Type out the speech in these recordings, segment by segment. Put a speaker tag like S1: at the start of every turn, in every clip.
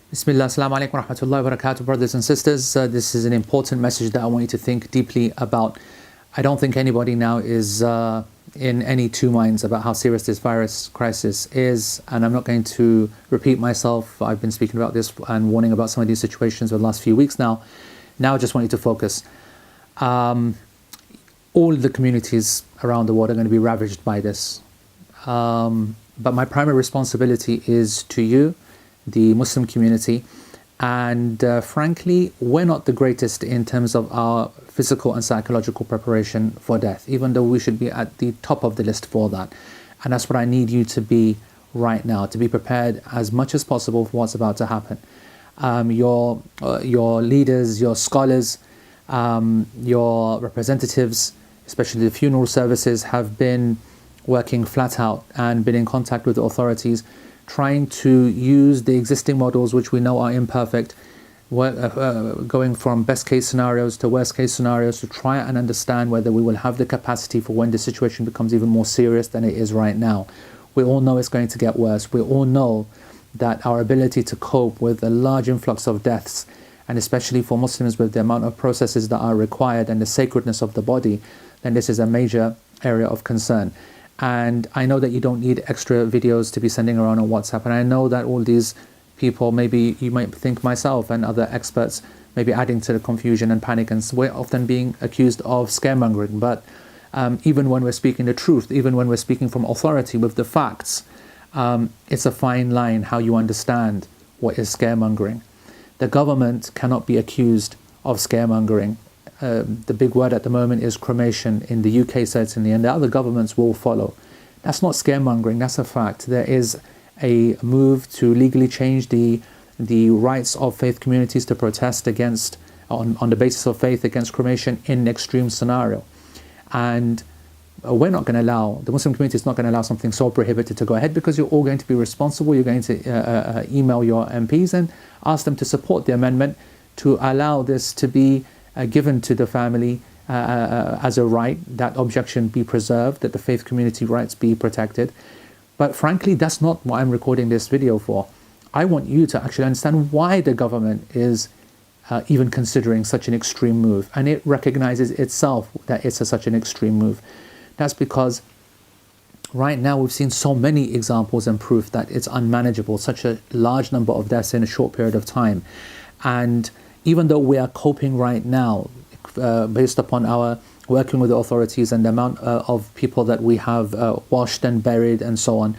S1: Bismillah, assalamu alaikum wa rahmatullahi wa barakatuh, brothers and sisters. This is an important message that I want you to think deeply about. I don't think anybody now is in any two minds about how serious this virus crisis is, and I'm not going to repeat myself. I've been speaking about this and warning about some of these situations for the last few weeks now. Now I just want you to focus. All the communities around the world are going to be ravaged by this. But my primary responsibility is to you, the Muslim community, and frankly, we're not the greatest in terms of our physical and psychological preparation for death, even though we should be at the top of the list for that. And that's what I need you to be right now, to be prepared as much as possible for what's about to happen. Your leaders, your scholars, your representatives, especially the funeral services, have been working flat out and been in contact with the authorities, trying to use the existing models, which we know are imperfect, going from best case scenarios to worst case scenarios, to try and understand whether we will have the capacity for when the situation becomes even more serious than it is right now. We all know it's going to get worse. We all know that our ability to cope with a large influx of deaths, and especially for Muslims with the amount of processes that are required and the sacredness of the body, then this is a major area of concern. And I know that you don't need extra videos to be sending around on WhatsApp. And I know that all these people, maybe you might think myself and other experts, may be adding to the confusion and panic. And we're often being accused of scaremongering. But even when we're speaking the truth, even when we're speaking from authority with the facts, it's a fine line how you understand what is scaremongering. The government cannot be accused of scaremongering. The big word at the moment is cremation in the UK certainly, and the other governments will follow. That's not scaremongering, that's a fact. There is a move to legally change the rights of faith communities to protest against, on the basis of faith, against cremation in an extreme scenario. And we're not going to allow, the Muslim community is not going to allow something so prohibited to go ahead, because you're all going to be responsible. You're going to email your MPs and ask them to support the amendment to allow this to be given to the family as a right, that objection be preserved, that the faith community rights be protected. But frankly, that's not what I'm recording this video for. I want you to actually understand why the government is even considering such an extreme move, and it recognizes itself that it's such an extreme move. That's because right now we've seen so many examples and proof that it's unmanageable, such a large number of deaths in a short period of time. And even though we are coping right now, based upon our working with the authorities and the amount of people that we have washed and buried and so on,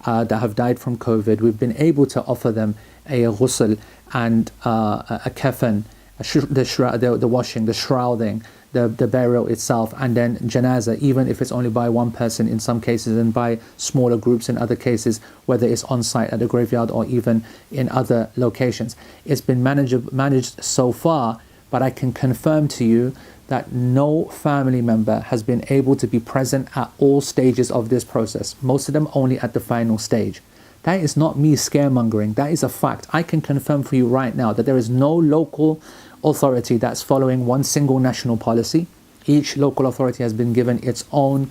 S1: that have died from COVID, we've been able to offer them a ghusl and a kafan, the washing, the shrouding, the burial itself, and then janazah, even if it's only by one person in some cases and by smaller groups in other cases, whether it's on site at the graveyard or even in other locations. It's been managed so far, but I can confirm to you that no family member has been able to be present at all stages of this process, most of them only at the final stage. That is not me scaremongering, that is a fact. I can confirm for you right now that there is no local authority that's following one single national policy. Each local authority has been given its own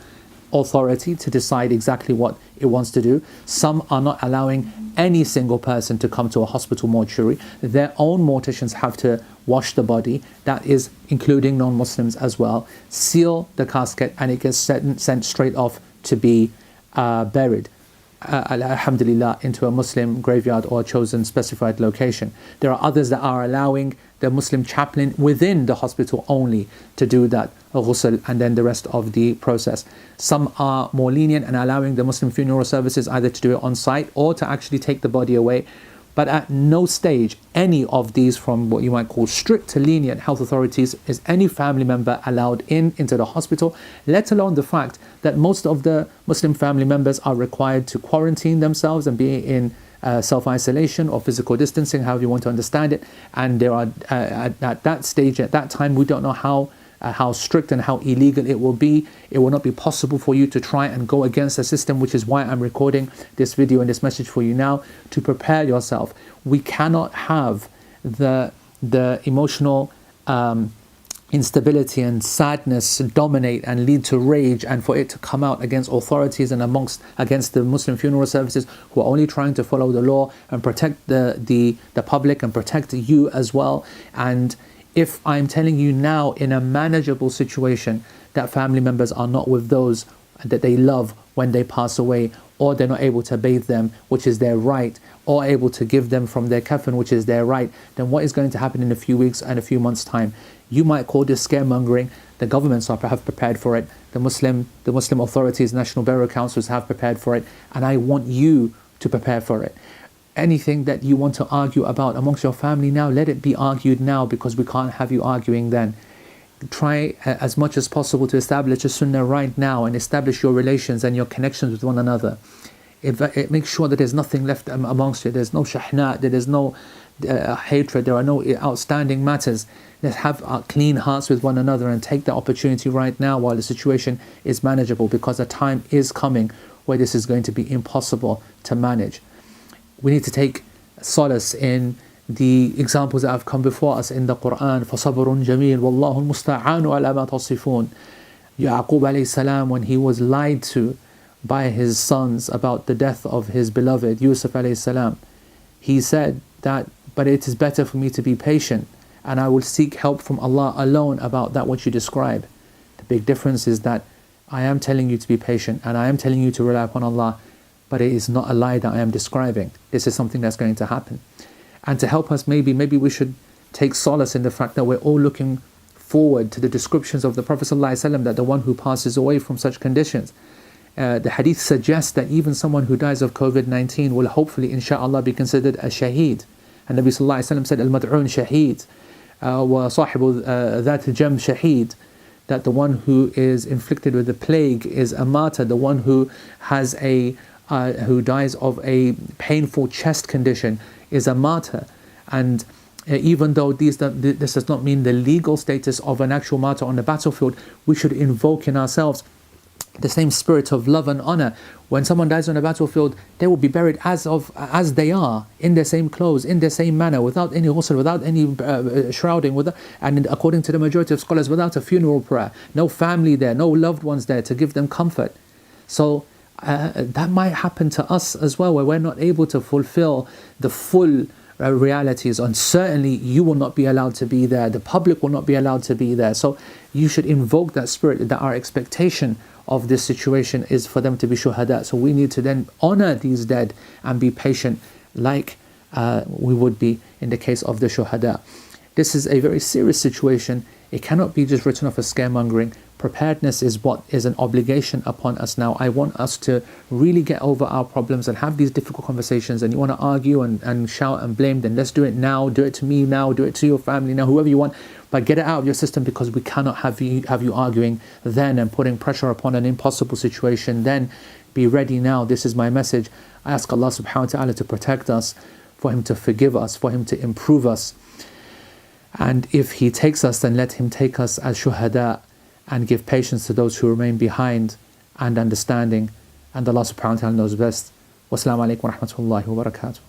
S1: authority to decide exactly what it wants to do. Some are not allowing any single person to come to a hospital mortuary. Their own morticians have to wash the body, that is including non-Muslims as well, seal the casket, and it gets sent straight off to be buried, alhamdulillah, into a Muslim graveyard or a chosen specified location. There are others that are allowing the Muslim chaplain within the hospital only to do that ghusl and then the rest of the process. Some are more lenient and allowing the Muslim funeral services either to do it on site or to actually take the body away. But at no stage, any of these, from what you might call strict to lenient health authorities, is any family member allowed into the hospital, let alone the fact that most of the Muslim family members are required to quarantine themselves and be in self-isolation or physical distancing, however you want to understand it. And there are at that stage, at that time, we don't know how strict and how illegal it will be. It will not be possible for you to try and go against the system, which is why I'm recording this video and this message for you now, to prepare yourself. We cannot have the emotional instability and sadness dominate and lead to rage, and for it to come out against authorities and against the Muslim funeral services who are only trying to follow the law and protect the public and protect you as well. And if I'm telling you now, in a manageable situation, that family members are not with those that they love when they pass away, or they're not able to bathe them, which is their right, or able to give them from their kafan, which is their right, then what is going to happen in a few weeks and a few months' time? You might call this scaremongering. The governments have prepared for it. The Muslim authorities, national burial councils have prepared for it, and I want you to prepare for it. Anything that you want to argue about amongst your family now, let it be argued now, because we can't have you arguing then. Try as much as possible to establish a sunnah right now and establish your relations and your connections with one another. It makes sure that there's nothing left amongst you. There's no shahna, there is no hatred, there are no outstanding matters. Let's have clean hearts with one another and take the opportunity right now while the situation is manageable, because a time is coming where this is going to be impossible to manage. We need to take solace in the examples that have come before us in the Quran. فَصَبْرٌ جَمِيلٌ وَاللَّهُ الْمُسْتَعَانُ عَلَى مَا تَصِفُونَ. Yaqub alayhi salam, when he was lied to by his sons about the death of his beloved Yusuf alayhi salam, he said that, but it is better for me to be patient, and I will seek help from Allah alone about that which you describe. The big difference is that I am telling you to be patient, and I am telling you to rely upon Allah, but it is not a lie that I am describing. This is something that's going to happen. And to help us, maybe we should take solace in the fact that we're all looking forward to the descriptions of the Prophet ﷺ, that the one who passes away from such conditions. The hadith suggests that even someone who dies of COVID-19 will hopefully, insha'Allah, be considered a shaheed. And Nabi sallallahu alayhi wa sallam said, al-mad'un shaheed, wa sahibu dhat jam shaheed, that the one who is inflicted with the plague is a martyr. The one who has who dies of a painful chest condition is a martyr. And even though this does not mean the legal status of an actual martyr on the battlefield, we should invoke in ourselves the same spirit of love and honor. When someone dies on the battlefield, they will be buried as they are, in their same clothes, in their same manner, without any ghusl, without any shrouding, and according to the majority of scholars, without a funeral prayer, no family there, no loved ones there to give them comfort. So that might happen to us as well, where we're not able to fulfill the full realities, and certainly you will not be allowed to be there, the public will not be allowed to be there. So you should invoke that spirit, that our expectation of this situation is for them to be shuhada. So we need to then honor these dead and be patient like we would be in the case of the shuhada. This is a very serious situation. It cannot be just written off as scaremongering. Preparedness is what is an obligation upon us now. I want us to really get over our problems and have these difficult conversations. And you want to argue and shout and blame, then let's do it now. Do it to me now. Do it to your family now, whoever you want. But get it out of your system, because we cannot have you arguing then and putting pressure upon an impossible situation. Then be ready now. This is my message. I ask Allah subhanahu wa ta'ala to protect us, for Him to forgive us, for Him to improve us. And if He takes us, then let Him take us as shuhada, and give patience to those who remain behind, and understanding. And Allah subhanahu wa ta'ala knows best. Wassalamu alaikum wa rahmatullahi wa barakatuh.